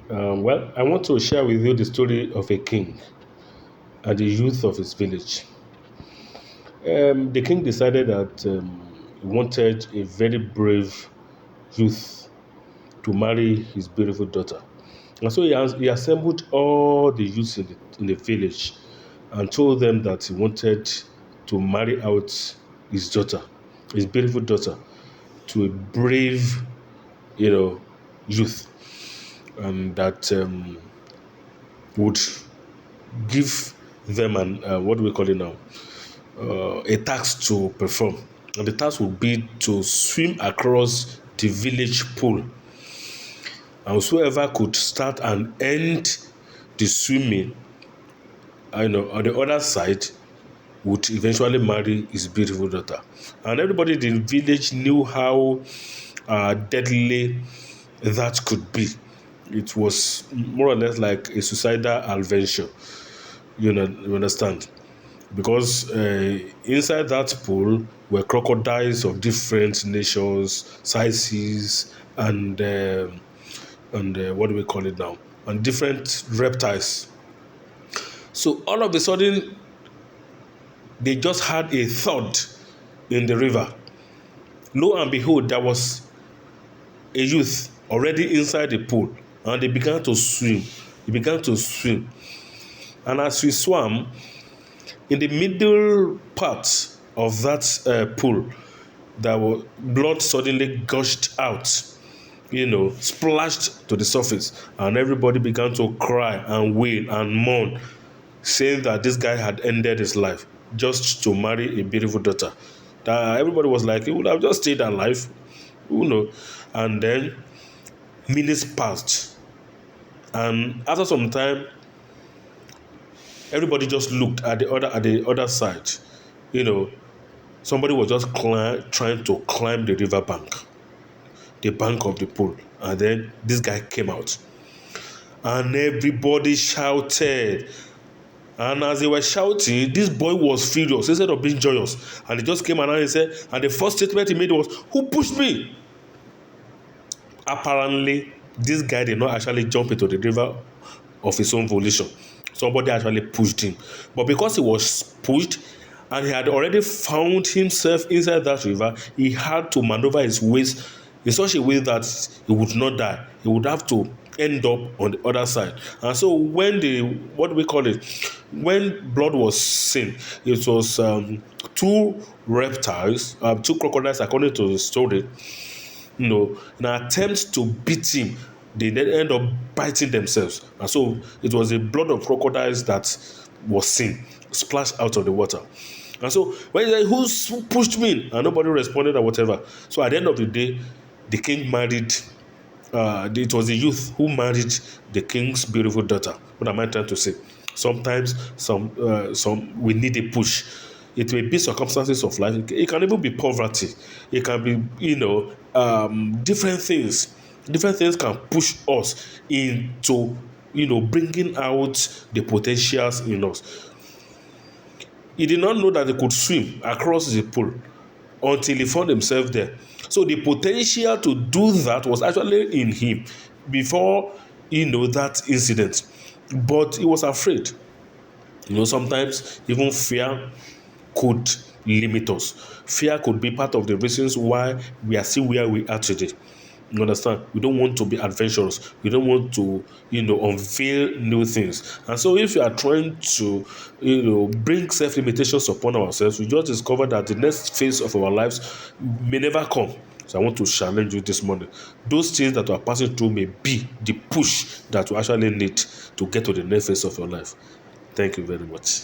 Well, I want to share with you the story of a king and the youth of his village. The king decided that he wanted a very brave youth to marry his beautiful daughter. And so he assembled all the youths in the village and told them that he wanted to marry out his daughter, his beautiful daughter, to a brave, you know, youth, and that would give them an what do we call it now? A task to perform. And the task would be to swim across the village pool. And whoever could start and end the swimming, on the other side, would eventually marry his beautiful daughter. And everybody in the village knew how deadly that could be. It was more or less like a suicidal adventure. You understand? Because inside that pool were crocodiles of different nations, sizes, and what do we call it now? And different reptiles. So all of a sudden, they just had a thought in the river. Lo and behold, there was a youth already inside the pool, and they began to swim. He began to swim, and as we swam, in the middle part of that pool, there was blood suddenly gushed out, splashed to the surface, and everybody began to cry and wail and mourn, saying that this guy had ended his life just to marry a beautiful daughter. That everybody was like, he would have just stayed alive, you know. And then minutes passed, and after some time, everybody just looked at the other side. Somebody was just trying to climb the river bank, the bank of the pool, and then this guy came out, and everybody shouted. And as they were shouting, this boy was furious instead of being joyous, and he just came around and said, and the first statement he made was, "Who pushed me?" Apparently, this guy did not actually jump into the river of his own volition. Somebody actually pushed him. But because he was pushed and he had already found himself inside that river, he had to maneuver his ways in such a way that he would not die. He would have to end up on the other side. And so when what do we call it? When blood was seen, it was two reptiles, two crocodiles, according to the story, in an attempt to beat him, they then end up biting themselves. And so it was the blood of crocodiles that was seen, splashed out of the water. And so when they said, who pushed me? And nobody responded or whatever. So at the end of the day, the king married, it was the youth who married the king's beautiful daughter. What am I trying to say? Sometimes some we need a push. It may be circumstances of life. It can even be poverty. It can be, different things. Different things can push us into, bringing out the potentials in us. He did not know that he could swim across the pool until he found himself there. So the potential to do that was actually in him before, that incident. But he was afraid. Sometimes even fear could limit us. Fear could be part of the reasons why we are still where we are today. You understand? We don't want to be adventurous. We don't want to, unveil new things. And so if you are trying to, bring self-limitations upon ourselves, we just discover that the next phase of our lives may never come. So I want to challenge you this morning. Those things that you are passing through may be the push that you actually need to get to the next phase of your life. Thank you very much.